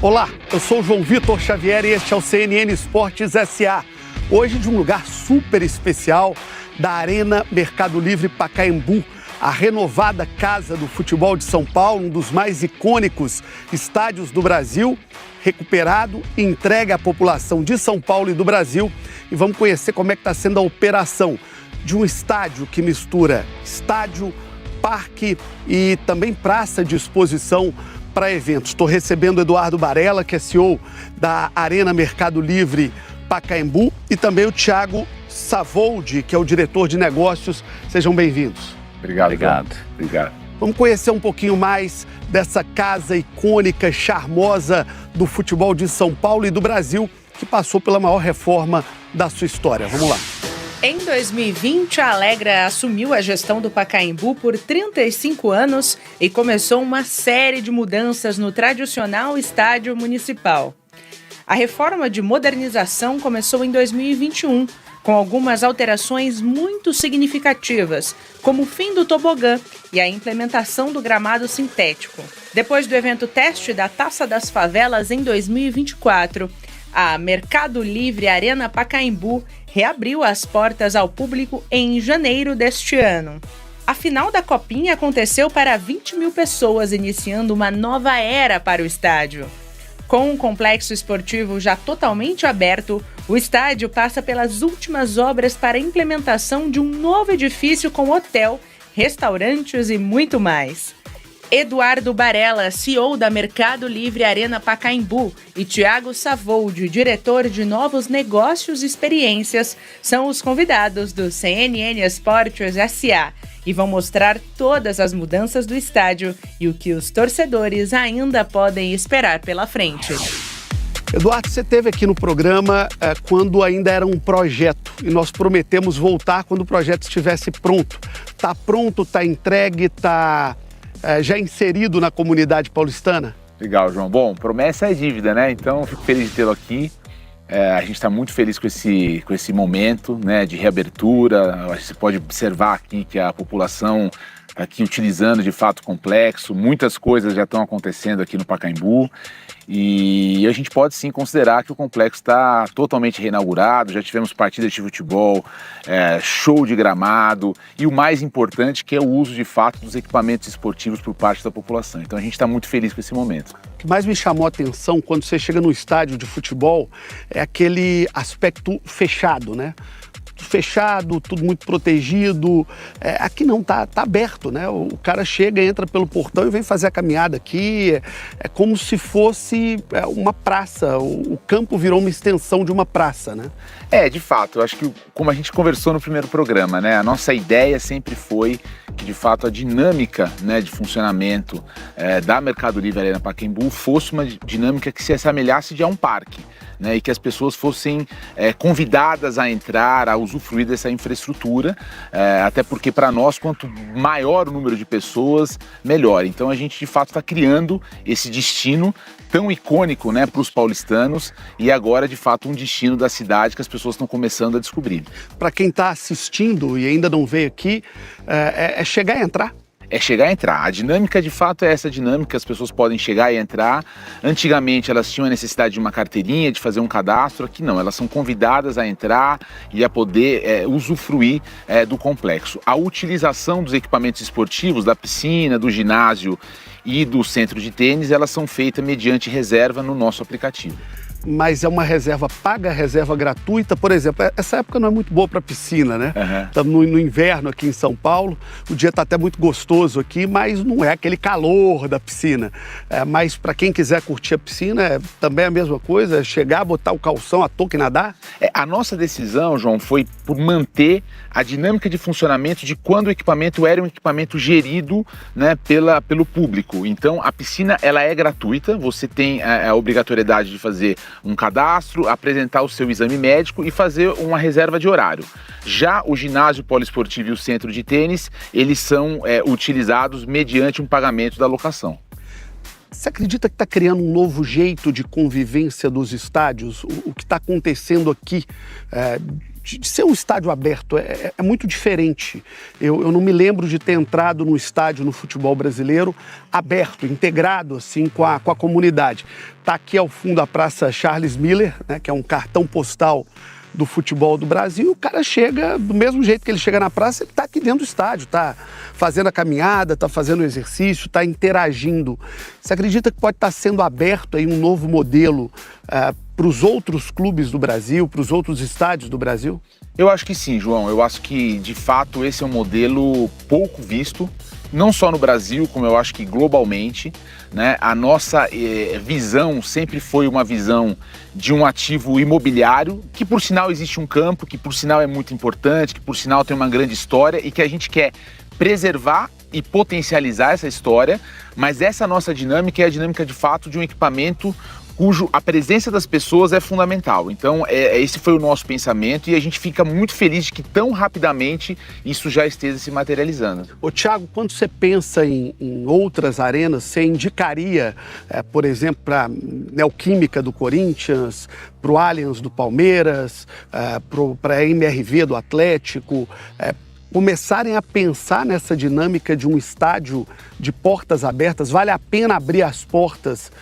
Olá, eu sou o João Vitor Xavier e este é o CNN Esportes SA. Hoje de um lugar super especial, da Arena Mercado Livre Pacaembu, a renovada casa do futebol de São Paulo, um dos mais icônicos estádios do Brasil, recuperado e entregue à população de São Paulo e do Brasil. E vamos conhecer como é que está sendo a operação de um estádio que mistura estádio, parque e também praça de exposição para eventos. Estou recebendo Eduardo Barella, que é CEO da Arena Mercado Livre Pacaembu, e também o Thiago Savoldi, que é o diretor de negócios. Sejam bem-vindos. Obrigado. Vamos conhecer um pouquinho mais dessa casa icônica, charmosa do futebol de São Paulo e do Brasil, que passou pela maior reforma da sua história. Vamos lá. Em 2020, a Alegra assumiu a gestão do Pacaembu por 35 anos e começou uma série de mudanças no tradicional estádio municipal. A reforma de modernização começou em 2021, com algumas alterações muito significativas, como o fim do tobogã e a implementação do gramado sintético. Depois do evento teste da Taça das Favelas em 2024, a Mercado Livre Arena Pacaembu reabriu as portas ao público em janeiro deste ano. A final da Copinha aconteceu para 20 mil pessoas, iniciando uma nova era para o estádio. Com um complexo esportivo já totalmente aberto, o estádio passa pelas últimas obras para a implementação de um novo edifício com hotel, restaurantes e muito mais. Eduardo Barella, CEO da Mercado Livre Arena Pacaembu, e Thiago Savoldi, diretor de novos negócios e experiências, são os convidados do CNN Esportes SA e vão mostrar todas as mudanças do estádio e o que os torcedores ainda podem esperar pela frente. Eduardo, você esteve aqui no programa quando ainda era um projeto e nós prometemos voltar quando o projeto estivesse pronto. Está pronto, está entregue, está já inserido na comunidade paulistana? Legal, João. Bom, promessa é dívida, né? Então, fico feliz de tê-lo aqui. A gente está muito feliz com esse momento, né, de reabertura. Acho que você pode observar aqui que a população está aqui utilizando de fato o complexo. Muitas coisas já estão acontecendo aqui no Pacaembu. E a gente pode sim considerar que o complexo está totalmente reinaugurado, já tivemos partidas de futebol, show de gramado e o mais importante que é o uso de fato dos equipamentos esportivos por parte da população. Então a gente está muito feliz com esse momento. O que mais me chamou a atenção quando você chega no estádio de futebol é aquele aspecto fechado, né? Fechado, tudo muito protegido. Aqui não, tá aberto, né? O cara chega, entra pelo portão e vem fazer a caminhada aqui. É como se fosse uma praça. O campo virou uma extensão de uma praça, né? De fato, eu acho que como a gente conversou no primeiro programa, né? A nossa ideia sempre foi que de fato a dinâmica, né, de funcionamento da Mercado Livre Arena Pacaembu fosse uma dinâmica que se assemelhasse de a um parque. Né, e que as pessoas fossem convidadas a entrar, a usufruir dessa infraestrutura, até porque para nós, quanto maior o número de pessoas, melhor. Então a gente de fato está criando esse destino tão icônico, né, para os paulistanos e agora de fato um destino da cidade que as pessoas estão começando a descobrir. Para quem está assistindo e ainda não veio aqui, é chegar e entrar. É chegar e entrar. A dinâmica, de fato, é essa dinâmica, as pessoas podem chegar e entrar. Antigamente, elas tinham a necessidade de uma carteirinha, de fazer um cadastro. Aqui não, elas são convidadas a entrar e a poder usufruir do complexo. A utilização dos equipamentos esportivos, da piscina, do ginásio e do centro de tênis, elas são feitas mediante reserva no nosso aplicativo. Mas é uma reserva paga, reserva gratuita. Por exemplo, essa época não é muito boa para piscina, né? Estamos no inverno aqui em São Paulo, o dia está até muito gostoso aqui, mas não é aquele calor da piscina. Mas para quem quiser curtir a piscina, também é a mesma coisa, chegar, botar o calção, a touca e nadar? A nossa decisão, João, foi por manter a dinâmica de funcionamento de quando o equipamento era um equipamento gerido, né, pelo público. Então, a piscina ela é gratuita, você tem a obrigatoriedade de fazer um cadastro, apresentar o seu exame médico e fazer uma reserva de horário. Já o ginásio poliesportivo e o centro de tênis, eles são utilizados mediante um pagamento da locação. Você acredita que está criando um novo jeito de convivência dos estádios? O que está acontecendo aqui, de ser um estádio aberto é muito diferente. Eu não me lembro de ter entrado num estádio no futebol brasileiro aberto, integrado assim com a comunidade. Está aqui ao fundo a Praça Charles Miller, né, que é um cartão postal do futebol do Brasil, e o cara chega do mesmo jeito que ele chega na praça, ele está aqui dentro do estádio, está fazendo a caminhada, está fazendo o exercício, está interagindo. Você acredita que pode estar sendo aberto aí um novo modelo para os outros clubes do Brasil, para os outros estádios do Brasil? Eu acho que sim, João. Eu acho que, de fato, esse é um modelo pouco visto, não só no Brasil, como eu acho que globalmente, né? A nossa visão sempre foi uma visão de um ativo imobiliário, que por sinal existe um campo, que por sinal é muito importante, que por sinal tem uma grande história e que a gente quer preservar e potencializar essa história, mas essa nossa dinâmica é a dinâmica de fato de um equipamento cujo a presença das pessoas é fundamental. Então, esse foi o nosso pensamento e a gente fica muito feliz de que tão rapidamente isso já esteja se materializando. Ô, Thiago, quando você pensa em outras arenas, você indicaria, por exemplo, para a Neoquímica do Corinthians, para o Allianz do Palmeiras, para a MRV do Atlético, começarem a pensar nessa dinâmica de um estádio de portas abertas? Vale a pena abrir as portas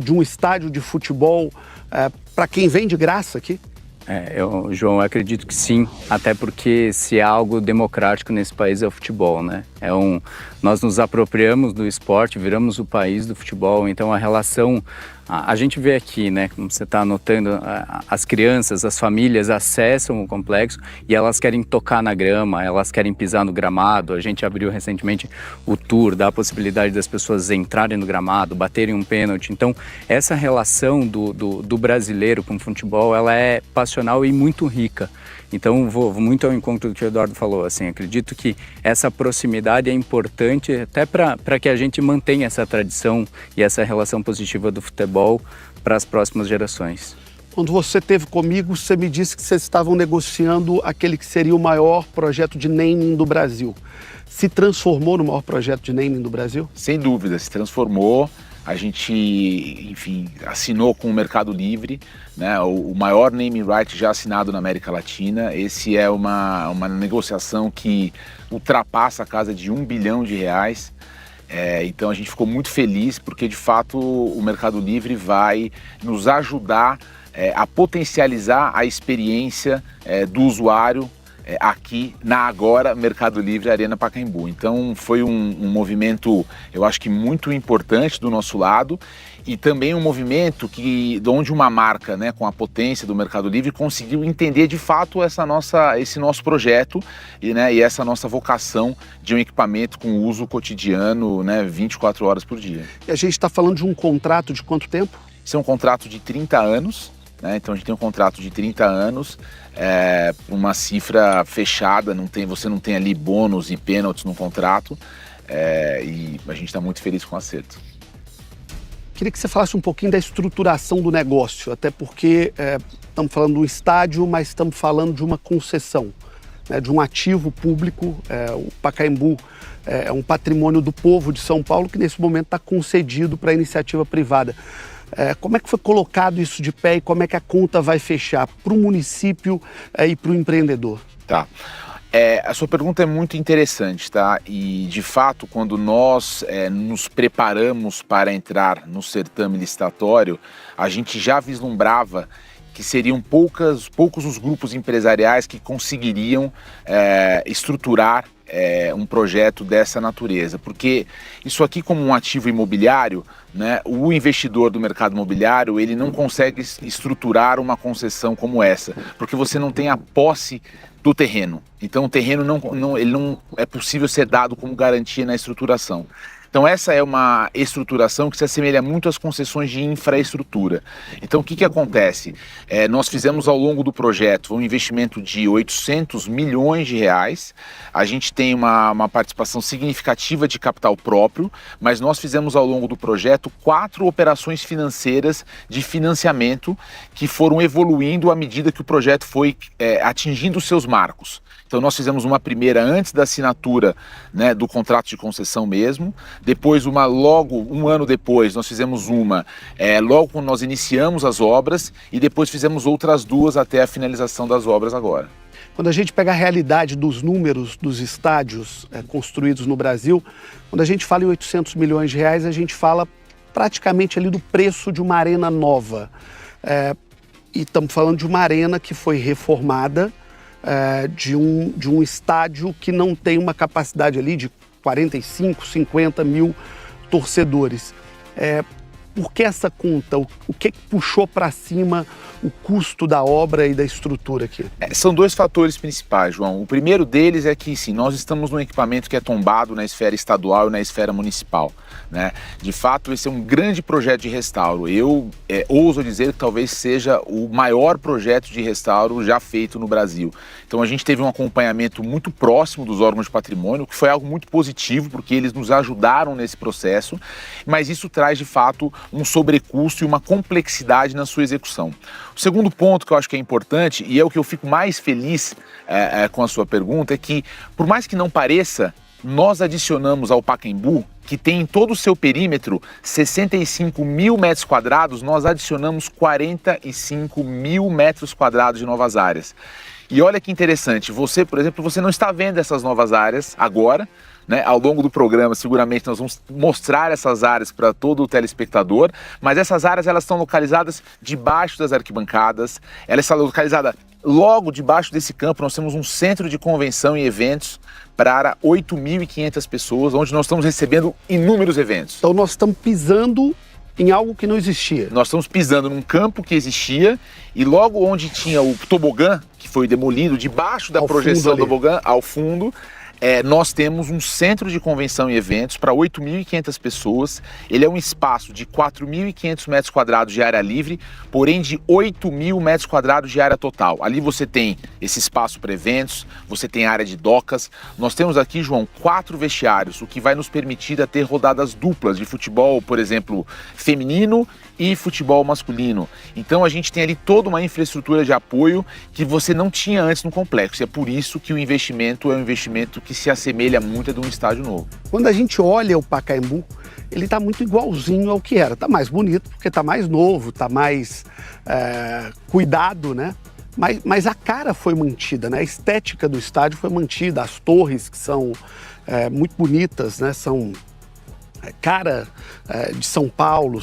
de um estádio de futebol para quem vem de graça aqui? João, eu acredito que sim, até porque se há algo democrático nesse país é o futebol, né? Nós nos apropriamos do esporte, viramos o país do futebol, então a relação, a gente vê aqui, né, como você está anotando, as crianças, as famílias acessam o complexo e elas querem tocar na grama, elas querem pisar no gramado. A gente abriu recentemente o tour, dá a possibilidade das pessoas entrarem no gramado, baterem um pênalti. Então, essa relação do brasileiro com o futebol, ela é passional e muito rica. Então, vou muito ao encontro do que o Eduardo falou. Assim, acredito que essa proximidade é importante até para que a gente mantenha essa tradição e essa relação positiva do futebol para as próximas gerações. Quando você esteve comigo, você me disse que vocês estavam negociando aquele que seria o maior projeto de naming do Brasil. Se transformou no maior projeto de naming do Brasil? Sem dúvida, se transformou. A gente, enfim, assinou com o Mercado Livre, né, o maior naming right já assinado na América Latina. Esse é uma negociação que ultrapassa a casa de R$1 bilhão. Então a gente ficou muito feliz porque, de fato, o Mercado Livre vai nos ajudar a potencializar a experiência do usuário aqui na agora Mercado Livre Arena Pacaembu. Então foi um movimento, eu acho que muito importante do nosso lado, e também um movimento onde uma marca, né, com a potência do Mercado Livre conseguiu entender de fato esse nosso projeto e essa nossa vocação de um equipamento com uso cotidiano, né, 24 horas por dia. E a gente está falando de um contrato de quanto tempo? Isso é um contrato de 30 anos. Então a gente tem um contrato de 30 anos, uma cifra fechada, você não tem ali bônus e pênaltis no contrato, e a gente está muito feliz com o acerto. Queria que você falasse um pouquinho da estruturação do negócio, até porque estamos falando de um estádio, mas estamos falando de uma concessão, né, de um ativo público. O Pacaembu é um patrimônio do povo de São Paulo que nesse momento está concedido para a iniciativa privada. Como é que foi colocado isso de pé e como é que a conta vai fechar para o município e para o empreendedor? Tá. A sua pergunta é muito interessante, tá? E, de fato, quando nós nos preparamos para entrar no certame licitatório, a gente já vislumbrava que seriam poucos os grupos empresariais que conseguiriam estruturar um projeto dessa natureza, porque isso aqui, como um ativo imobiliário, né, o investidor do mercado imobiliário, ele não consegue estruturar uma concessão como essa, porque você não tem a posse do terreno. Então o terreno ele não é possível ser dado como garantia na estruturação. Então essa é uma estruturação que se assemelha muito às concessões de infraestrutura. Então o que acontece? Nós fizemos ao longo do projeto um investimento de R$800 milhões. A gente tem uma participação significativa de capital próprio, mas nós fizemos ao longo do projeto 4 operações financeiras de financiamento que foram evoluindo à medida que o projeto foi atingindo os seus marcos. Então nós fizemos uma primeira antes da assinatura, né, do contrato de concessão mesmo. Depois logo um ano depois nós fizemos logo quando nós iniciamos as obras, e depois fizemos outras 2 até a finalização das obras agora. Quando a gente pega a realidade dos números dos estádios construídos no Brasil, quando a gente fala em 800 milhões de reais, a gente fala praticamente ali do preço de uma arena nova. E estamos falando de uma arena que foi reformada, de um estádio que não tem uma capacidade ali de 45, 50 mil torcedores. Por que essa conta? O que puxou para cima o custo da obra e da estrutura aqui? São dois fatores principais, João. O primeiro deles é que, sim, nós estamos num equipamento que é tombado na esfera estadual e na esfera municipal, né? De fato, esse é um grande projeto de restauro. Eu ouso dizer que talvez seja o maior projeto de restauro já feito no Brasil. Então, a gente teve um acompanhamento muito próximo dos órgãos de patrimônio, que foi algo muito positivo, porque eles nos ajudaram nesse processo, mas isso traz, de fato, um sobrecusto e uma complexidade na sua execução. O segundo ponto que eu acho que é importante, e é o que eu fico mais feliz com a sua pergunta, é que, por mais que não pareça, nós adicionamos ao Pacaembu, que tem em todo o seu perímetro 65 mil metros quadrados, nós adicionamos 45 mil metros quadrados de novas áreas. E olha que interessante, você, por exemplo, você não está vendo essas novas áreas agora, né? Ao longo do programa, seguramente nós vamos mostrar essas áreas para todo o telespectador, mas essas áreas elas estão localizadas debaixo das arquibancadas, ela está localizada logo debaixo desse campo. Nós temos um centro de convenção e eventos para 8.500 pessoas, onde nós estamos recebendo inúmeros eventos. Então nós estamos pisando em algo que não existia. Nós estamos pisando num campo que existia e logo onde tinha o tobogã, que foi demolido, debaixo da projeção do tobogã, ao fundo, nós temos um centro de convenção e eventos para 8.500 pessoas. Ele é um espaço de 4.500 metros quadrados de área livre, porém de 8.000 metros quadrados de área total. Ali você tem esse espaço para eventos, você tem área de docas. Nós temos aqui, João, 4 vestiários, o que vai nos permitir a ter rodadas duplas de futebol, por exemplo, feminino e futebol masculino. Então a gente tem ali toda uma infraestrutura de apoio que você não tinha antes no complexo. E é por isso que o investimento é um investimento que se assemelha muito a de um estádio novo. Quando a gente olha o Pacaembu, ele está muito igualzinho ao que era. Está mais bonito porque está mais novo, está mais cuidado, né? Mas a cara foi mantida, né? A estética do estádio foi mantida, as torres que são muito bonitas, né? São cara de São Paulo,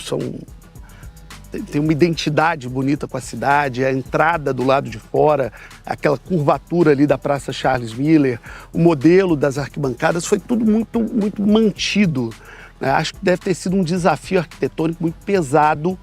tem uma identidade bonita com a cidade, a entrada do lado de fora, aquela curvatura ali da Praça Charles Miller, o modelo das arquibancadas, foi tudo muito, muito mantido. Acho que deve ter sido um desafio arquitetônico muito pesado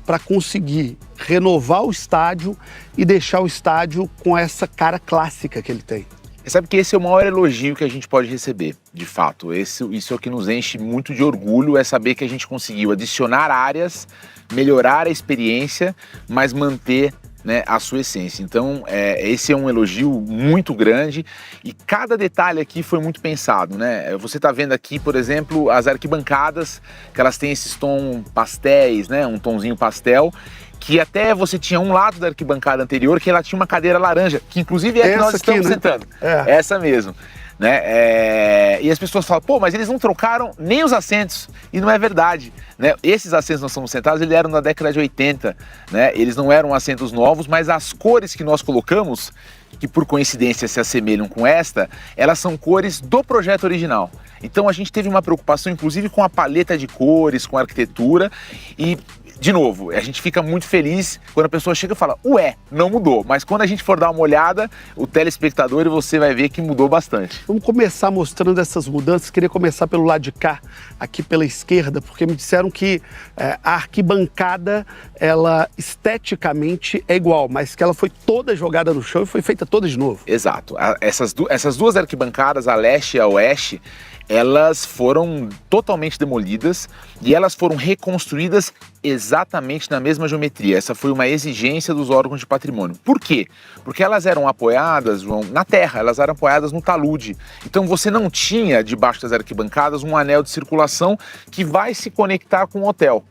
para conseguir renovar o estádio e deixar o estádio com essa cara clássica que ele tem. Você sabe que esse é o maior elogio que a gente pode receber, de fato. Isso é o que nos enche muito de orgulho, é saber que a gente conseguiu adicionar áreas, melhorar a experiência, mas manter, né, a sua essência. Então, esse é um elogio muito grande e cada detalhe aqui foi muito pensado, né? Você está vendo aqui, por exemplo, as arquibancadas, que elas têm esses tons pastéis, né? Um tonzinho pastel, que até você tinha um lado da arquibancada anterior que ela tinha uma cadeira laranja, que inclusive é a que nós estamos sentando. Essa mesmo. Né? E as pessoas falam, pô, mas eles não trocaram nem os assentos, e não é verdade, né? Esses assentos nós estamos sentados, eles eram na década de 80, né? Eles não eram assentos novos, mas as cores que nós colocamos, que por coincidência se assemelham com esta, elas são cores do projeto original. Então a gente teve uma preocupação inclusive com a paleta de cores, com a arquitetura e, de novo, a gente fica muito feliz quando a pessoa chega e fala, ué, não mudou. Mas quando a gente for dar uma olhada, o telespectador e você vai ver que mudou bastante. Vamos começar mostrando essas mudanças. Queria começar pelo lado de cá, aqui pela esquerda, porque me disseram que a arquibancada, ela esteticamente é igual, mas que ela foi toda jogada no chão e foi feita toda de novo. Exato. Essas duas arquibancadas, a leste e a oeste, elas foram totalmente demolidas e elas foram reconstruídas exatamente na mesma geometria. Essa foi uma exigência dos órgãos de patrimônio. Por quê? Porque elas eram apoiadas, João, na terra, elas eram apoiadas no talude. Então você não tinha debaixo das arquibancadas um anel de circulação que vai se conectar com o hotel.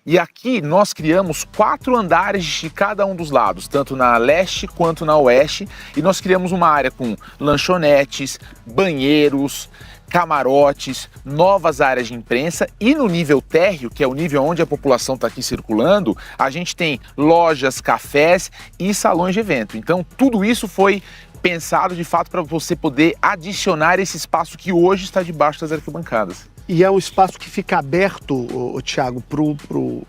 E aqui nós criamos 4 andares de cada um dos lados, tanto na leste quanto na oeste, e nós criamos uma área com lanchonetes, banheiros, camarotes, novas áreas de imprensa e no nível térreo, que é o nível onde a população está aqui circulando, a gente tem lojas, cafés e salões de evento. Então tudo isso foi pensado de fato para você poder adicionar esse espaço que hoje está debaixo das arquibancadas. E é um espaço que fica aberto, Thiago, pro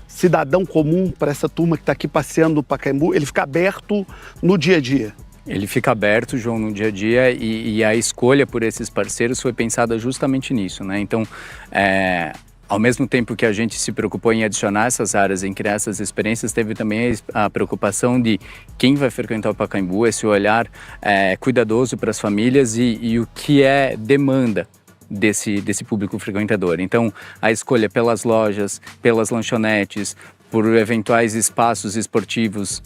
cidadão comum, para essa turma que está aqui passeando no Pacaembu, ele fica aberto no dia a dia? Ele fica aberto, João, no dia a dia, e a escolha por esses parceiros foi pensada justamente nisso, né? Então, ao mesmo tempo que a gente se preocupou em adicionar essas áreas, em criar essas experiências, teve também a preocupação de quem vai frequentar o Pacaembu, esse olhar cuidadoso para as famílias e o que é demanda desse público frequentador. Então, a escolha pelas lojas, pelas lanchonetes, por eventuais espaços esportivos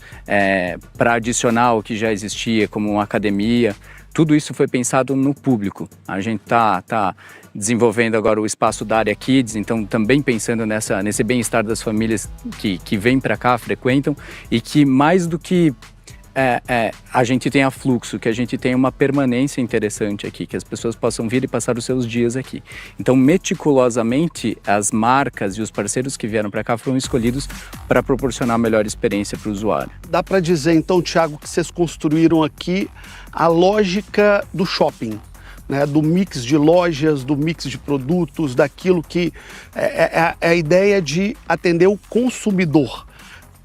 para adicionar o que já existia, como uma academia, tudo isso foi pensado no público. A gente tá desenvolvendo agora o espaço da área Kids, então também pensando nesse bem-estar das famílias que vêm para cá, frequentam, e que mais do que a gente tenha fluxo, que a gente tenha uma permanência interessante aqui, que as pessoas possam vir e passar os seus dias aqui. Então, meticulosamente, as marcas e os parceiros que vieram para cá foram escolhidos para proporcionar a melhor experiência para o usuário. Dá para dizer, então, Thiago, que vocês construíram aqui a lógica do shopping, né? Do mix de lojas, do mix de produtos, daquilo que é a ideia de atender o consumidor.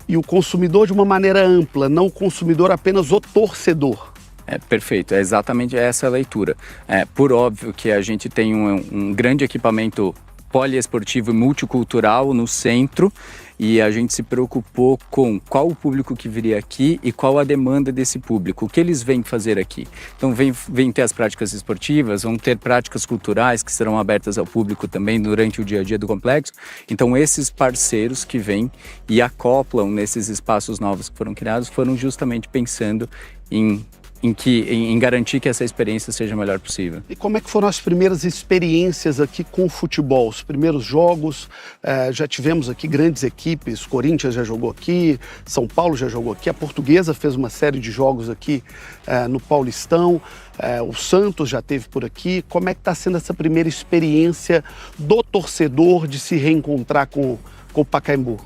E o consumidor de uma maneira ampla, não o consumidor apenas o torcedor. Perfeito, é exatamente essa a leitura. Por óbvio que a gente tem um grande equipamento poliesportivo e multicultural no centro, e a gente se preocupou com qual o público que viria aqui e qual a demanda desse público, o que eles vêm fazer aqui. Então vêm ter as práticas esportivas, vão ter práticas culturais que serão abertas ao público também durante o dia a dia do complexo. Então esses parceiros que vêm e acoplam nesses espaços novos que foram criados foram justamente pensando em garantir que essa experiência seja a melhor possível. E como é que foram as primeiras experiências aqui com o futebol? Os primeiros jogos, já tivemos aqui grandes equipes, Corinthians já jogou aqui, São Paulo já jogou aqui, a Portuguesa fez uma série de jogos aqui no Paulistão, o Santos já esteve por aqui. Como é que está sendo essa primeira experiência do torcedor de se reencontrar com o Pacaembu?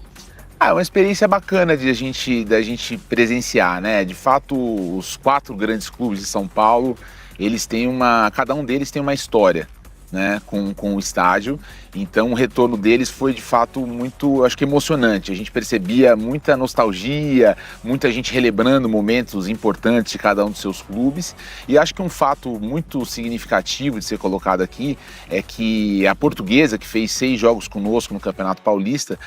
É uma experiência bacana da gente presenciar, né? De fato, os 4 grandes clubes de São Paulo, cada um deles tem uma história, né? Com o estádio. Então o retorno deles foi de fato muito, acho que emocionante. A gente percebia muita nostalgia, muita gente relembrando momentos importantes de cada um dos seus clubes. E acho que um fato muito significativo de ser colocado aqui é que a Portuguesa, que fez 6 jogos conosco no Campeonato Paulista,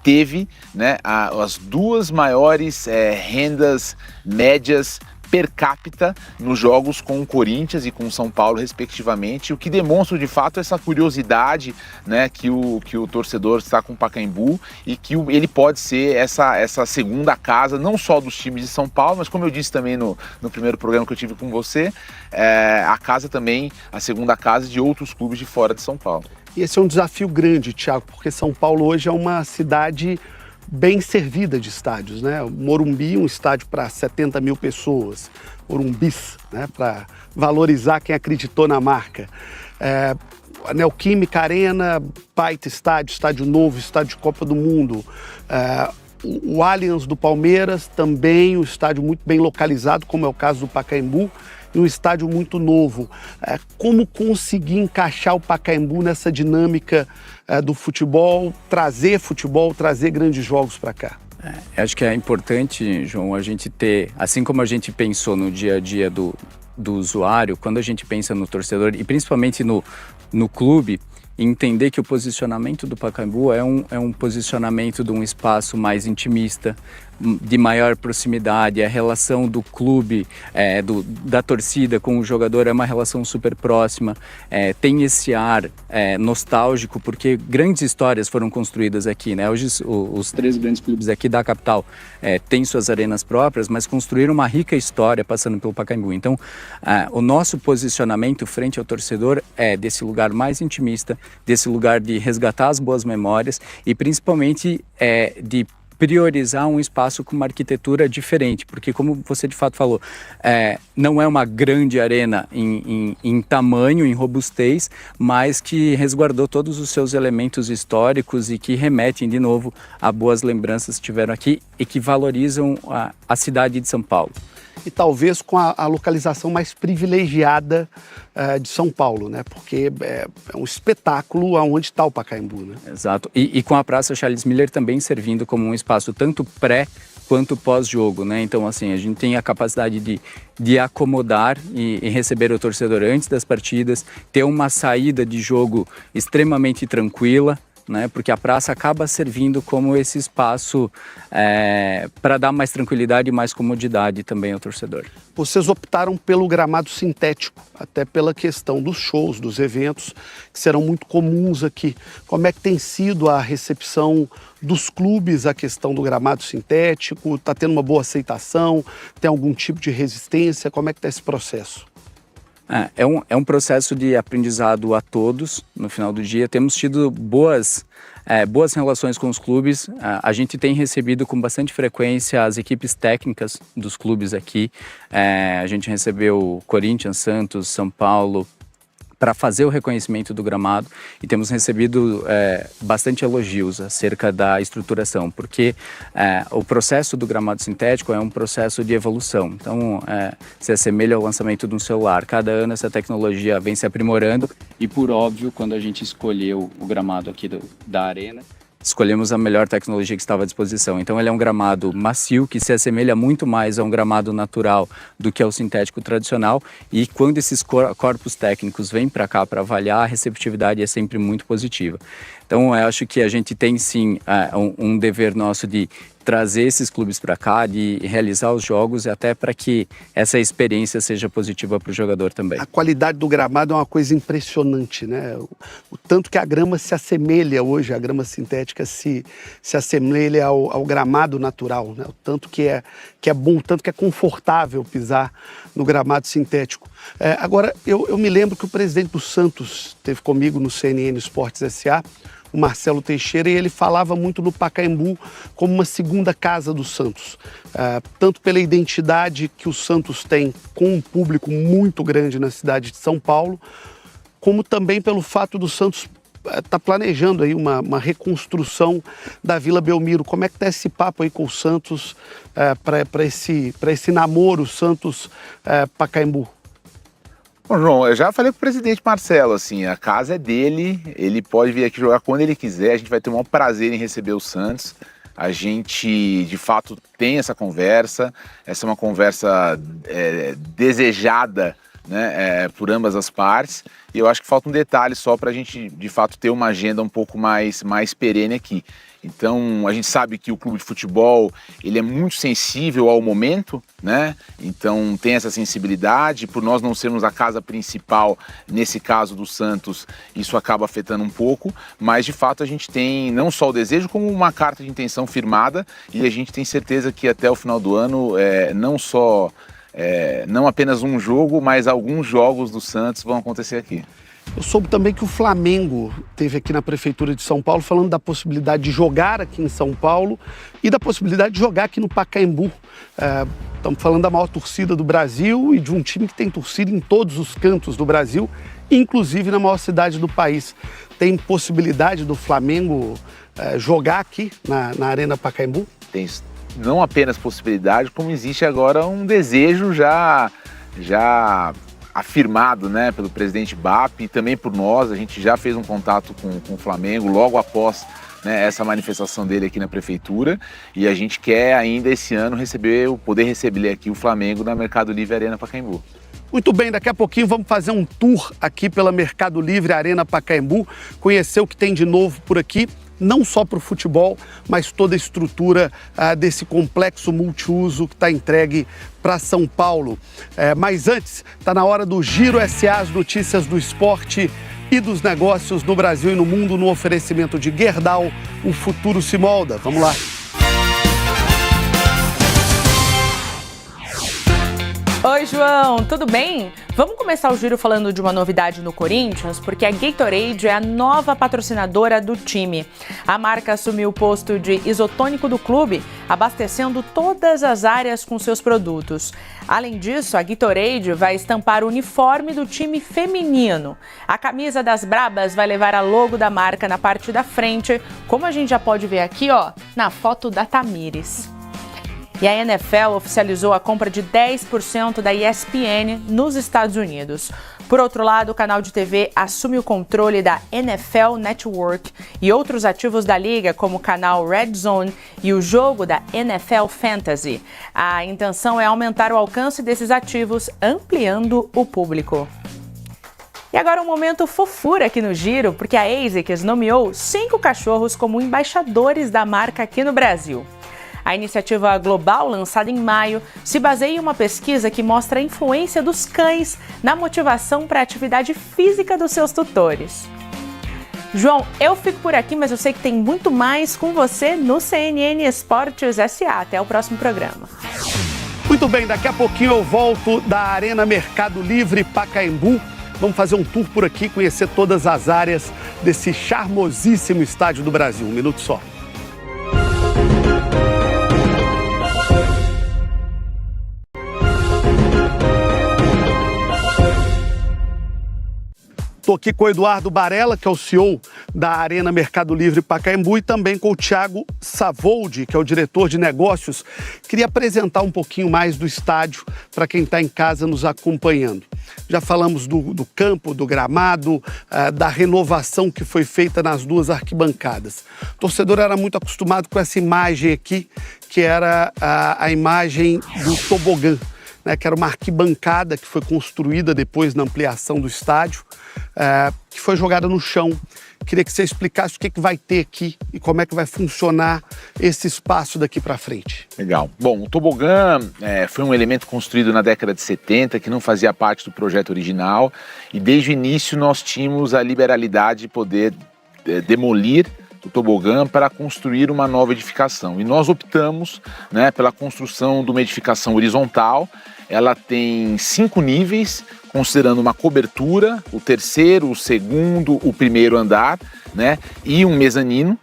teve, né, as 2 maiores rendas médias per capita nos jogos com o Corinthians e com o São Paulo, respectivamente, o que demonstra de fato essa curiosidade, né, que o torcedor está com o Pacaembu e que ele pode ser essa segunda casa, não só dos times de São Paulo, mas como eu disse também no primeiro programa que eu tive com você, a segunda casa de outros clubes de fora de São Paulo. E esse é um desafio grande, Thiago, porque São Paulo hoje é uma cidade bem servida de estádios, né? Morumbi, um estádio para 70 mil pessoas, Morumbis, né? Para valorizar quem acreditou na marca. A Neoquímica Arena, baita estádio novo, estádio de Copa do Mundo. O Allianz do Palmeiras, também um estádio muito bem localizado, como é o caso do Pacaembu, e um estádio muito novo. Como conseguir encaixar o Pacaembu nessa dinâmica do futebol, trazer grandes jogos para cá? Acho que é importante, João, a gente ter, assim como a gente pensou no dia a dia do usuário, quando a gente pensa no torcedor e principalmente no clube, entender que o posicionamento do Pacaembu é um posicionamento de um espaço mais intimista, de maior proximidade. A relação do clube, da torcida com o jogador é uma relação super próxima, tem esse ar nostálgico, porque grandes histórias foram construídas aqui, né? Hoje os 3 grandes clubes aqui da capital têm suas arenas próprias, mas construíram uma rica história passando pelo Pacaembu. Então, o nosso posicionamento frente ao torcedor é desse lugar mais intimista, desse lugar de resgatar as boas memórias e principalmente de priorizar um espaço com uma arquitetura diferente, porque como você de fato falou, não é uma grande arena em tamanho, em robustez, mas que resguardou todos os seus elementos históricos e que remetem de novo a boas lembranças que tiveram aqui e que valorizam a cidade de São Paulo. e talvez com a localização mais privilegiada de São Paulo, né? Porque é um espetáculo aonde está o Pacaembu, né? Exato. E com a Praça Charles Miller também servindo como um espaço tanto pré quanto pós-jogo, né? Então, assim, a gente tem a capacidade de acomodar e receber o torcedor antes das partidas, ter uma saída de jogo extremamente tranquila, né? Porque a praça acaba servindo como esse espaço para dar mais tranquilidade e mais comodidade também ao torcedor. Vocês optaram pelo gramado sintético, até pela questão dos shows, dos eventos, que serão muito comuns aqui. Como é que tem sido a recepção dos clubes à questão do gramado sintético? Está tendo uma boa aceitação? Tem algum tipo de resistência? Como é que está esse processo? É um processo de aprendizado a todos. No final do dia, temos tido boas relações com os clubes. A gente tem recebido com bastante frequência as equipes técnicas dos clubes aqui. A gente recebeu Corinthians, Santos, São Paulo, para fazer o reconhecimento do gramado, e temos recebido bastante elogios acerca da estruturação, porque o processo do gramado sintético é um processo de evolução. Então, se assemelha ao lançamento de um celular. Cada ano essa tecnologia vem se aprimorando e, por óbvio, quando a gente escolheu o gramado aqui da arena, escolhemos a melhor tecnologia que estava à disposição. Então ele é um gramado macio, que se assemelha muito mais a um gramado natural do que ao sintético tradicional, e quando esses corpos técnicos vêm para cá para avaliar, a receptividade é sempre muito positiva. Então eu acho que a gente tem sim um dever nosso de trazer esses clubes para cá, de realizar os jogos, e até para que essa experiência seja positiva para o jogador também. A qualidade do gramado é uma coisa impressionante, né? O tanto que a grama se assemelha hoje, a grama sintética se assemelha ao gramado natural, né? O tanto que é bom, o tanto que é confortável pisar no gramado sintético. Agora, eu me lembro que o presidente do Santos esteve comigo no CNN Esportes S.A., o Marcelo Teixeira, e ele falava muito no Pacaembu como uma segunda casa do Santos, tanto pela identidade que o Santos tem com um público muito grande na cidade de São Paulo, como também pelo fato do Santos estar planejando aí uma reconstrução da Vila Belmiro. Como é que está esse papo aí com o Santos para esse namoro Santos-Pacaembu? Bom, João, eu já falei com o presidente Marcelo, assim, a casa é dele, ele pode vir aqui jogar quando ele quiser, a gente vai ter o maior prazer em receber o Santos. A gente, de fato, tem essa conversa, essa é uma conversa desejada, né, por ambas as partes, e eu acho que falta um detalhe só para a gente, de fato, ter uma agenda um pouco mais perene aqui. Então, a gente sabe que o clube de futebol, ele é muito sensível ao momento, né? Então, tem essa sensibilidade. Por nós não sermos a casa principal, nesse caso do Santos, isso acaba afetando um pouco. Mas, de fato, a gente tem não só o desejo, como uma carta de intenção firmada. E a gente tem certeza que até o final do ano, não apenas um jogo, mas alguns jogos do Santos vão acontecer aqui. Eu soube também que o Flamengo esteve aqui na Prefeitura de São Paulo falando da possibilidade de jogar aqui em São Paulo e da possibilidade de jogar aqui no Pacaembu. Estamos falando da maior torcida do Brasil e de um time que tem torcida em todos os cantos do Brasil, inclusive na maior cidade do país. Tem possibilidade do Flamengo jogar aqui na Arena Pacaembu? Tem não apenas possibilidade, como existe agora um desejo já afirmado, né, pelo presidente BAP e também por nós. A gente já fez um contato com o Flamengo logo após, né, essa manifestação dele aqui na Prefeitura, e a gente quer ainda esse ano poder receber aqui o Flamengo na Mercado Livre Arena Pacaembu. Muito bem, daqui a pouquinho vamos fazer um tour aqui pela Mercado Livre Arena Pacaembu, conhecer o que tem de novo por aqui, não só para o futebol, mas toda a estrutura desse complexo multiuso que está entregue para São Paulo. Mas antes, está na hora do Giro SA, as notícias do esporte e dos negócios no Brasil e no mundo, no oferecimento de Gerdau, o futuro se molda. Vamos lá. Oi, João, tudo bem? Vamos começar o giro falando de uma novidade no Corinthians, porque a Gatorade é a nova patrocinadora do time. A marca assumiu o posto de isotônico do clube, abastecendo todas as áreas com seus produtos. Além disso, a Gatorade vai estampar o uniforme do time feminino. A camisa das Brabas vai levar a logo da marca na parte da frente, como a gente já pode ver aqui, ó, na foto da Tamires. E a NFL oficializou a compra de 10% da ESPN nos Estados Unidos. Por outro lado, o canal de TV assume o controle da NFL Network e outros ativos da liga, como o canal Red Zone e o jogo da NFL Fantasy. A intenção é aumentar o alcance desses ativos, ampliando o público. E agora um momento fofura aqui no Giro, porque a ASICS nomeou 5 cachorros como embaixadores da marca aqui no Brasil. A iniciativa global, lançada em maio, se baseia em uma pesquisa que mostra a influência dos cães na motivação para a atividade física dos seus tutores. João, eu fico por aqui, mas eu sei que tem muito mais com você no CNN Esportes SA. Até o próximo programa. Muito bem, daqui a pouquinho eu volto da Arena Mercado Livre Pacaembu. Vamos fazer um tour por aqui, conhecer todas as áreas desse charmosíssimo estádio do Brasil. Um minuto só. Estou aqui com o Eduardo Barella, que é o CEO da Arena Mercado Livre Pacaembu, e também com o Thiago Savoldi, que é o diretor de negócios. Queria apresentar um pouquinho mais do estádio para quem está em casa nos acompanhando. Já falamos do campo, do gramado, da renovação que foi feita nas 2 arquibancadas. O torcedor era muito acostumado com essa imagem aqui, que era a imagem do tobogã, né, que era uma arquibancada que foi construída depois na ampliação do estádio, que foi jogada no chão. Queria que você explicasse o que vai ter aqui e como é que vai funcionar esse espaço daqui para frente. Legal. Bom, o tobogã foi um elemento construído na década de 70 que não fazia parte do projeto original, e desde o início nós tínhamos a liberalidade de poder demolir o tobogã para construir uma nova edificação. E nós optamos, né, pela construção de uma edificação horizontal. Ela tem 5 níveis, considerando uma cobertura, o terceiro, o segundo, o primeiro andar, né, e um mezanino.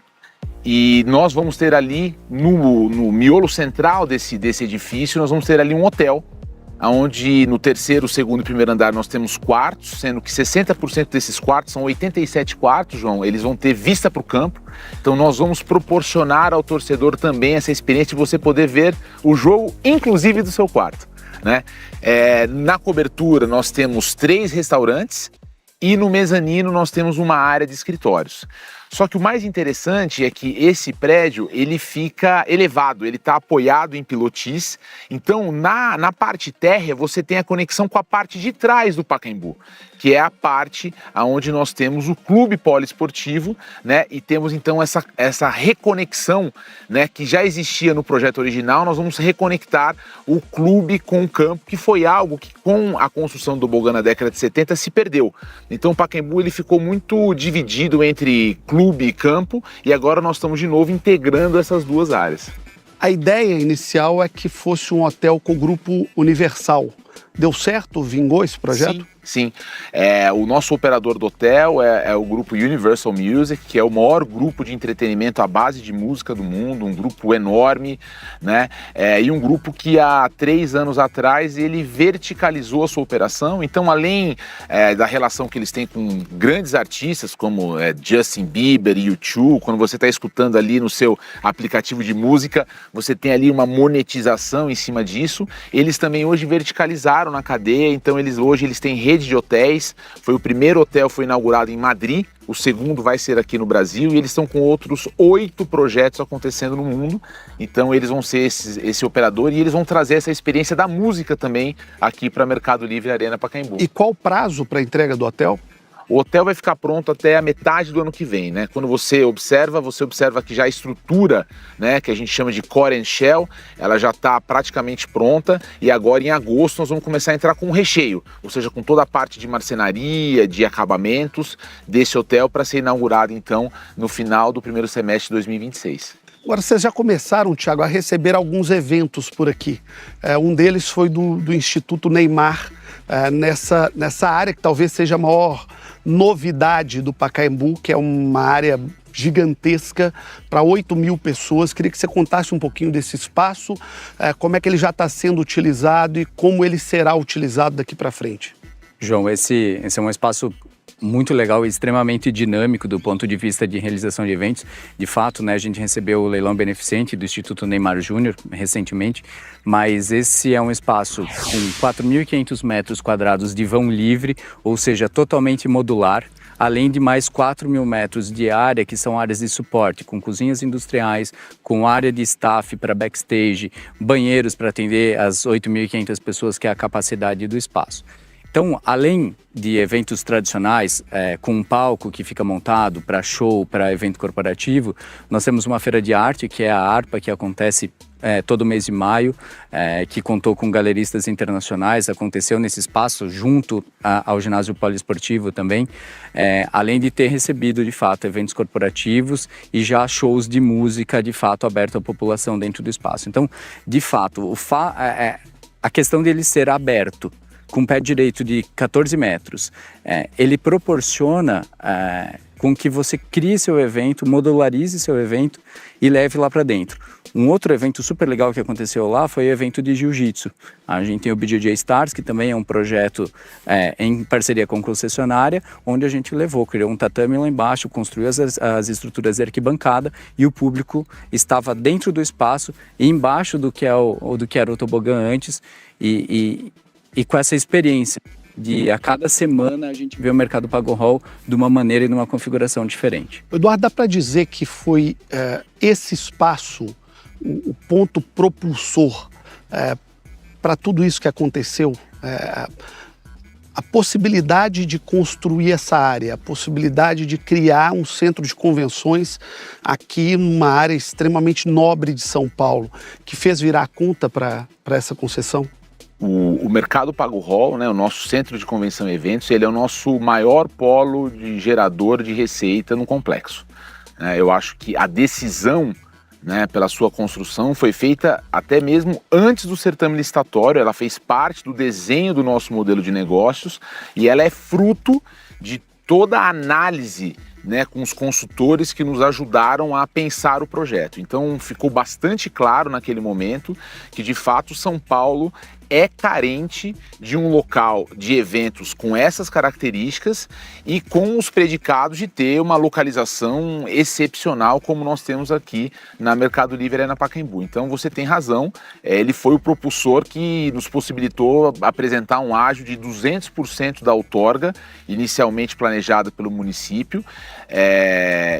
E nós vamos ter ali, no miolo central desse edifício, nós vamos ter ali um hotel, onde no terceiro, segundo e primeiro andar nós temos quartos, sendo que 60% desses quartos, são 87 quartos, João, eles vão ter vista para o campo. Então nós vamos proporcionar ao torcedor também essa experiência de você poder ver o jogo, inclusive do seu quarto, né? Na cobertura nós temos 3 restaurantes e no mezanino nós temos uma área de escritórios. Só que o mais interessante é que esse prédio, ele fica elevado, ele está apoiado em pilotis. Então, na parte térrea, você tem a conexão com a parte de trás do Pacaembu, que é a parte onde nós temos o clube poliesportivo, né? E temos, então, essa reconexão, né, que já existia no projeto original. Nós vamos reconectar o clube com o campo, que foi algo que, com a construção do tobogã na década de 70, se perdeu. Então, o Pacaembu ele ficou muito dividido entre clube e campo, e agora nós estamos de novo integrando essas 2 áreas. A ideia inicial é que fosse um hotel com o grupo Universal. Deu certo? Vingou esse projeto? Sim. O nosso operador do hotel é o grupo Universal Music, que é o maior grupo de entretenimento à base de música do mundo, um grupo enorme, né? E um grupo que há 3 anos atrás ele verticalizou a sua operação. Então, além da relação que eles têm com grandes artistas como Justin Bieber e U2, quando você está escutando ali no seu aplicativo de música, você tem ali uma monetização em cima disso. Eles também hoje verticalizaram na cadeia, então hoje eles têm rede de hotéis. O primeiro hotel foi inaugurado em Madrid, o segundo vai ser aqui no Brasil, e eles estão com outros 8 projetos acontecendo no mundo. Então eles vão ser esse operador, e eles vão trazer essa experiência da música também aqui para Mercado Livre Arena Pacaembu. E qual o prazo para a entrega do hotel? O hotel vai ficar pronto até a metade do ano que vem, né? Quando você observa que já a estrutura, né, que a gente chama de core and shell, ela já está praticamente pronta, e agora em agosto nós vamos começar a entrar com o recheio, ou seja, com toda a parte de marcenaria, de acabamentos desse hotel, para ser inaugurado então no final do primeiro semestre de 2026. Agora, vocês já começaram, Thiago, a receber alguns eventos por aqui. Um deles foi do Instituto Neymar, nessa área que talvez seja a maior novidade do Pacaembu, que é uma área gigantesca para 8.000 pessoas. Queria que você contasse um pouquinho desse espaço, como é que ele já está sendo utilizado e como ele será utilizado daqui para frente. João, esse é um espaço muito legal e extremamente dinâmico do ponto de vista de realização de eventos. De fato, né, a gente recebeu o leilão beneficente do Instituto Neymar Júnior recentemente, mas esse é um espaço com 4.500 metros quadrados de vão livre, ou seja, totalmente modular, além de mais 4.000 metros de área, que são áreas de suporte, com cozinhas industriais, com área de staff para backstage, banheiros para atender as 8.500 pessoas, que é a capacidade do espaço. Então, além de eventos tradicionais, com um palco que fica montado para show, para evento corporativo, nós temos uma feira de arte, que é a ARPA, que acontece todo mês de maio, que contou com galeristas internacionais, aconteceu nesse espaço, junto ao ginásio poliesportivo também, além de ter recebido, de fato, eventos corporativos e já shows de música, de fato, aberto à população dentro do espaço. Então, de fato, a questão dele ser aberto, com pé direito de 14 metros, ele proporciona com que você crie seu evento, modularize seu evento e leve lá para dentro. Um outro evento super legal que aconteceu lá foi o evento de jiu-jitsu. A gente tem o BJJ Stars, que também é um projeto em parceria com a concessionária, onde a gente criou um tatame lá embaixo, construiu as estruturas de arquibancada e o público estava dentro do espaço e embaixo do que era o tobogã antes e com essa experiência de a cada semana a gente vê o Mercado Pago Hall de uma maneira e numa configuração diferente. Eduardo, dá para dizer que foi esse espaço o ponto propulsor para tudo isso que aconteceu? A possibilidade de construir essa área, a possibilidade de criar um centro de convenções aqui numa área extremamente nobre de São Paulo, que fez virar a conta para essa concessão? O Mercado Pago Hall, né, o nosso centro de convenção e eventos, ele é o nosso maior polo de gerador de receita no complexo. Eu acho que a decisão, né, pela sua construção foi feita até mesmo antes do certame licitatório, ela fez parte do desenho do nosso modelo de negócios e ela é fruto de toda a análise, né, com os consultores que nos ajudaram a pensar o projeto. Então ficou bastante claro naquele momento que de fato São Paulo é carente de um local de eventos com essas características e com os predicados de ter uma localização excepcional como nós temos aqui na Mercado Livre Arena Pacaembu. Então você tem razão, ele foi o propulsor que nos possibilitou apresentar um ágio de 200% da outorga, inicialmente planejada pelo município,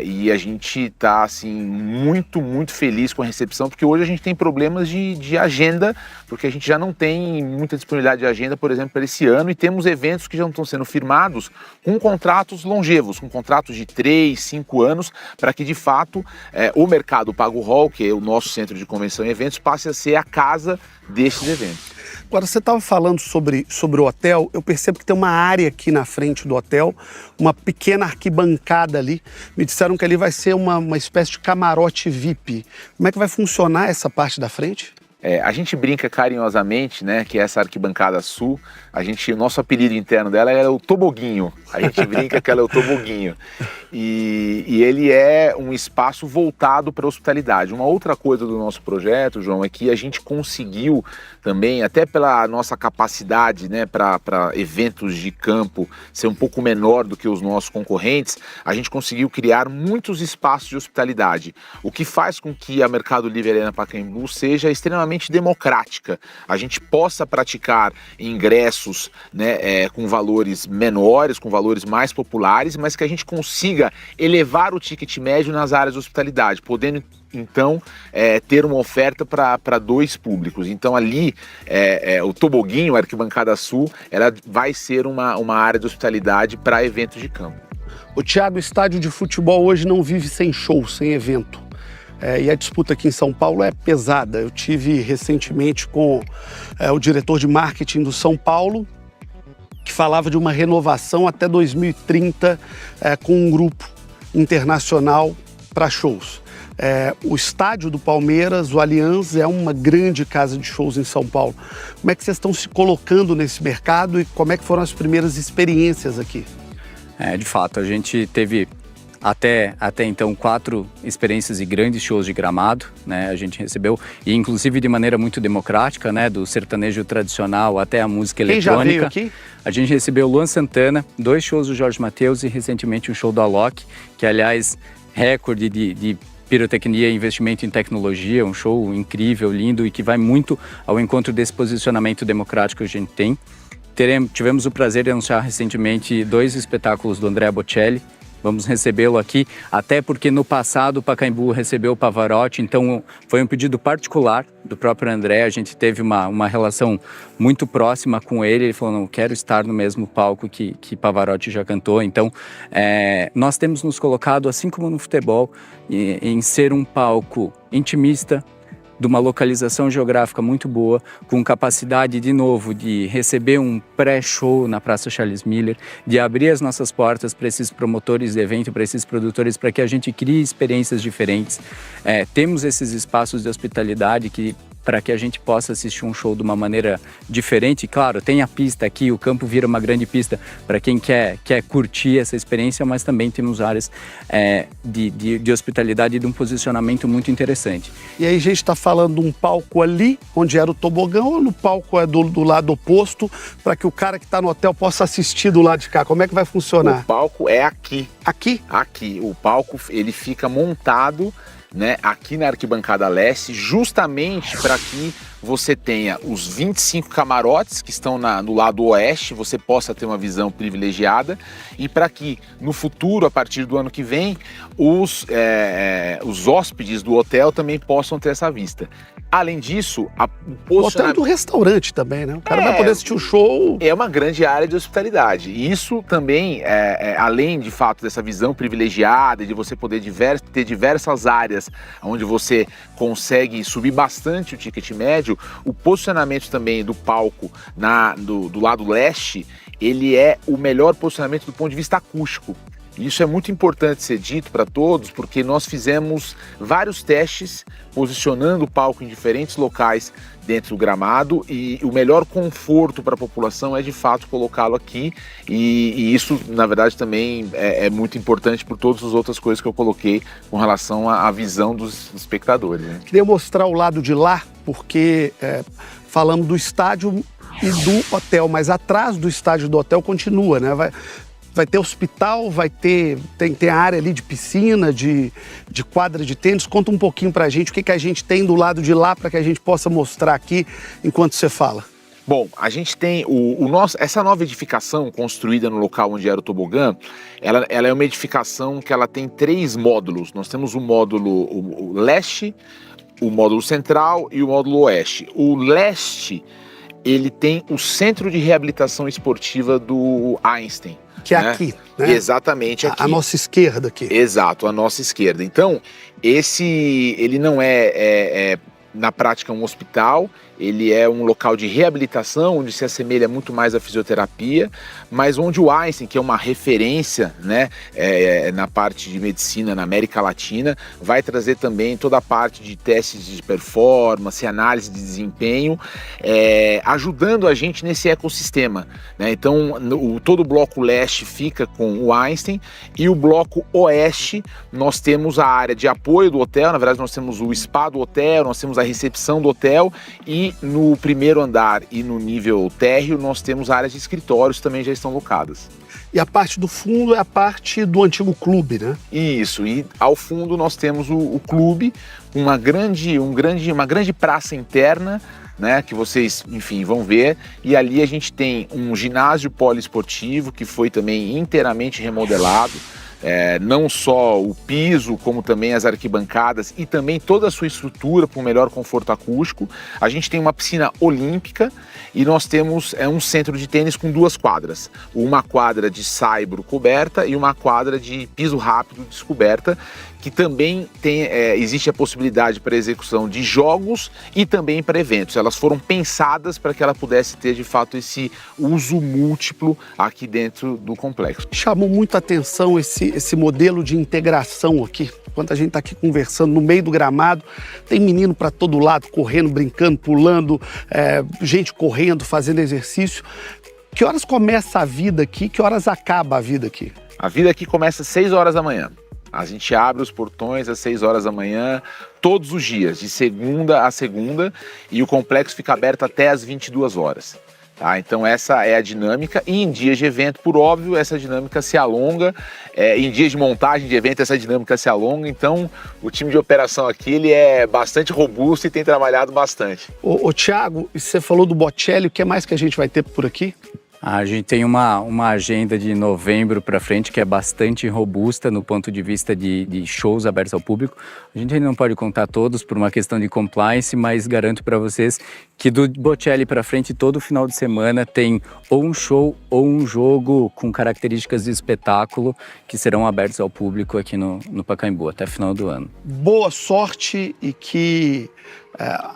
e a gente está assim, muito, muito feliz com a recepção, porque hoje a gente tem problemas de agenda, porque a gente já não tem muita disponibilidade de agenda, por exemplo, para esse ano, e temos eventos que já estão sendo firmados com contratos longevos, com contratos de 3, 5 anos, para que de fato o Mercado Pago Hall, que é o nosso centro de convenção e eventos, passe a ser a casa destes eventos. Agora, você estava falando sobre o hotel, eu percebo que tem uma área aqui na frente do hotel, uma pequena arquibancada ali. Me disseram que ali vai ser uma espécie de camarote VIP. Como é que vai funcionar essa parte da frente? A gente brinca carinhosamente, né, que essa arquibancada sul, o nosso apelido interno dela é o Toboguinho. A gente brinca que ela é o Toboguinho. E ele é um espaço voltado para a hospitalidade. Uma outra coisa do nosso projeto, João, é que a gente conseguiu também, até pela nossa capacidade, né, para eventos de campo ser um pouco menor do que os nossos concorrentes, a gente conseguiu criar muitos espaços de hospitalidade, o que faz com que a Mercado Livre Arena Pacaembu seja extremamente democrática. A gente possa praticar ingressos, né, com valores menores, com valores mais populares, mas que a gente consiga elevar o ticket médio nas áreas de hospitalidade, podendo então ter uma oferta para dois públicos. Então ali o Toboguinho, a arquibancada sul, ela vai ser uma área de hospitalidade para eventos de campo. O Thiago, estádio de futebol hoje não vive sem show, sem evento. E a disputa aqui em São Paulo é pesada. Eu tive recentemente com o diretor de marketing do São Paulo, que falava de uma renovação até 2030 com um grupo internacional para shows. O estádio do Palmeiras, o Allianz, é uma grande casa de shows em São Paulo. Como é que vocês estão se colocando nesse mercado e como é que foram as primeiras experiências aqui? De fato, a gente teve até então 4 experiências e grandes shows de gramado, né? A gente recebeu, e inclusive de maneira muito democrática, né? Do sertanejo tradicional até a música eletrônica. Quem já veio aqui? A gente recebeu Luan Santana, 2 shows do Jorge Mateus e recentemente um show do Alok, que aliás, recorde de pirotecnia e investimento em tecnologia, um show incrível, lindo e que vai muito ao encontro desse posicionamento democrático que a gente tem. Tivemos o prazer de anunciar recentemente 2 espetáculos do Andrea Bocelli. Vamos recebê-lo aqui, até porque no passado o Pacaembu recebeu o Pavarotti, então foi um pedido particular do próprio André. A gente teve uma relação muito próxima com ele. Ele falou, não, quero estar no mesmo palco que Pavarotti já cantou. Então, nós temos nos colocado, assim como no futebol, em ser um palco intimista, de uma localização geográfica muito boa, com capacidade, de novo, de receber um pré-show na Praça Charles Miller, de abrir as nossas portas para esses promotores de evento, para esses produtores, para que a gente crie experiências diferentes. Temos esses espaços de hospitalidade para que a gente possa assistir um show de uma maneira diferente. Claro, tem a pista aqui, o campo vira uma grande pista para quem quer curtir essa experiência, mas também temos áreas de hospitalidade e de um posicionamento muito interessante. E aí a gente está falando de um palco ali, onde era o tobogão, ou no palco do lado oposto, para que o cara que está no hotel possa assistir do lado de cá? Como é que vai funcionar? O palco é aqui. Aqui? Aqui. O palco, ele fica montado, né, aqui na arquibancada leste, justamente para que você tenha os 25 camarotes que estão no lado oeste, você possa ter uma visão privilegiada, e para que no futuro, a partir do ano que vem, os hóspedes do hotel também possam ter essa vista. Além disso, o hotel do restaurante também, né? O cara vai poder assistir o show. É uma grande área de hospitalidade. E isso também, além de fato dessa visão privilegiada, de você poder ter diversas áreas onde você consegue subir bastante o ticket médio, o posicionamento também do palco do lado leste, ele é o melhor posicionamento do ponto de vista acústico. Isso é muito importante ser dito para todos, porque nós fizemos vários testes posicionando o palco em diferentes locais dentro do gramado, e o melhor conforto para a população é de fato colocá-lo aqui, e isso na verdade também é muito importante por todas as outras coisas que eu coloquei com relação à visão dos espectadores, né? Queria mostrar o lado de lá, porque falamos do estádio e do hotel, mas atrás do estádio e do hotel continua, né? Vai ter hospital, tem a área ali de piscina, de quadra de tênis. Conta um pouquinho pra gente o que a gente tem do lado de lá para que a gente possa mostrar aqui enquanto você fala. Bom, a gente tem essa nova edificação construída no local onde era o tobogã, ela é uma edificação que ela tem 3 módulos. Nós temos o módulo leste, o módulo central e o módulo oeste. O leste, ele tem o Centro de Reabilitação Esportiva do Einstein. Que é aqui, né? Exatamente aqui. A nossa esquerda aqui. Exato, a nossa esquerda. Então, ele não é na prática um hospital, ele é um local de reabilitação, onde se assemelha muito mais à fisioterapia, mas onde o Einstein, que é uma referência, né, na parte de medicina na América Latina, vai trazer também toda a parte de testes de performance, análise de desempenho, ajudando a gente nesse ecossistema, né? Então, todo o bloco leste fica com o Einstein, e o bloco oeste, nós temos a área de apoio do hotel. Na verdade, nós temos o spa do hotel, nós temos a recepção do hotel, e no primeiro andar e no nível térreo nós temos áreas de escritórios que também já estão locadas. E a parte do fundo é a parte do antigo clube, né? Isso, e ao fundo nós temos o clube, uma grande praça interna, né, que vocês, enfim, vão ver, e ali a gente tem um ginásio poliesportivo que foi também inteiramente remodelado. Não só o piso, como também as arquibancadas e também toda a sua estrutura para um melhor conforto acústico. A gente tem uma piscina olímpica e nós temos um centro de tênis com 2 quadras. Uma quadra de saibro coberta e uma quadra de piso rápido descoberta, que também existe a possibilidade para execução de jogos e também para eventos. Elas foram pensadas para que ela pudesse ter de fato esse uso múltiplo aqui dentro do complexo. Chamou muita atenção esse modelo de integração aqui. Enquanto a gente está aqui conversando no meio do gramado, tem menino para todo lado, correndo, brincando, pulando, gente correndo, fazendo exercício. Que horas começa a vida aqui? Que horas acaba a vida aqui? A vida aqui começa às 6 horas da manhã. A gente abre os portões às 6 horas da manhã, todos os dias, de segunda a segunda, e o complexo fica aberto até às 22 horas. Tá, então essa é a dinâmica, e em dias de evento, por óbvio, essa dinâmica se alonga, em dias de montagem de evento essa dinâmica se alonga, então o time de operação aqui ele é bastante robusto e tem trabalhado bastante. Ô Thiago, você falou do Bocelli, o que mais que a gente vai ter por aqui? A gente tem uma agenda de novembro para frente que é bastante robusta no ponto de vista de shows abertos ao público. A gente ainda não pode contar todos por uma questão de compliance, mas garanto para vocês que do Bocelli para frente, todo final de semana tem ou um show ou um jogo com características de espetáculo que serão abertos ao público aqui no Pacaembu até final do ano. Boa sorte e que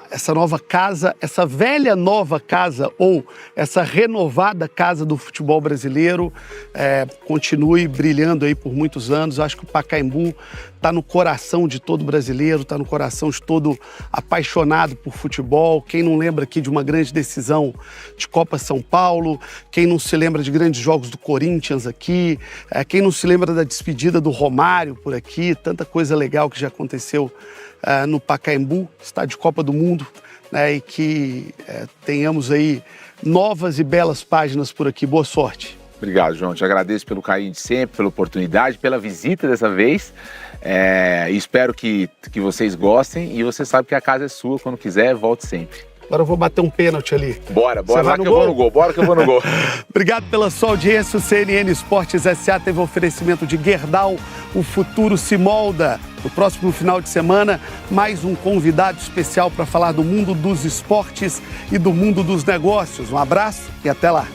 essa nova casa, essa velha nova casa ou essa renovada casa do futebol brasileiro continue brilhando aí por muitos anos. Acho que o Pacaembu está no coração de todo brasileiro, está no coração de todo apaixonado por futebol. Quem não lembra aqui de uma grande decisão de Copa São Paulo, quem não se lembra de grandes jogos do Corinthians aqui, quem não se lembra da despedida do Romário por aqui, tanta coisa legal que já aconteceu no Pacaembu, estádio de Copa do Mundo, né, e que tenhamos aí novas e belas páginas por aqui. Boa sorte. Obrigado, João. Te agradeço pelo carinho de sempre, pela oportunidade, pela visita dessa vez. Espero que vocês gostem e você sabe que a casa é sua. Quando quiser, volte sempre. Agora eu vou bater um pênalti ali. Bora lá que eu vou no gol. Bora que eu vou no gol. Obrigado pela sua audiência. O CNN Esportes S.A. teve oferecimento de Gerdau. O futuro se molda. No próximo final de semana, mais um convidado especial para falar do mundo dos esportes e do mundo dos negócios. Um abraço e até lá.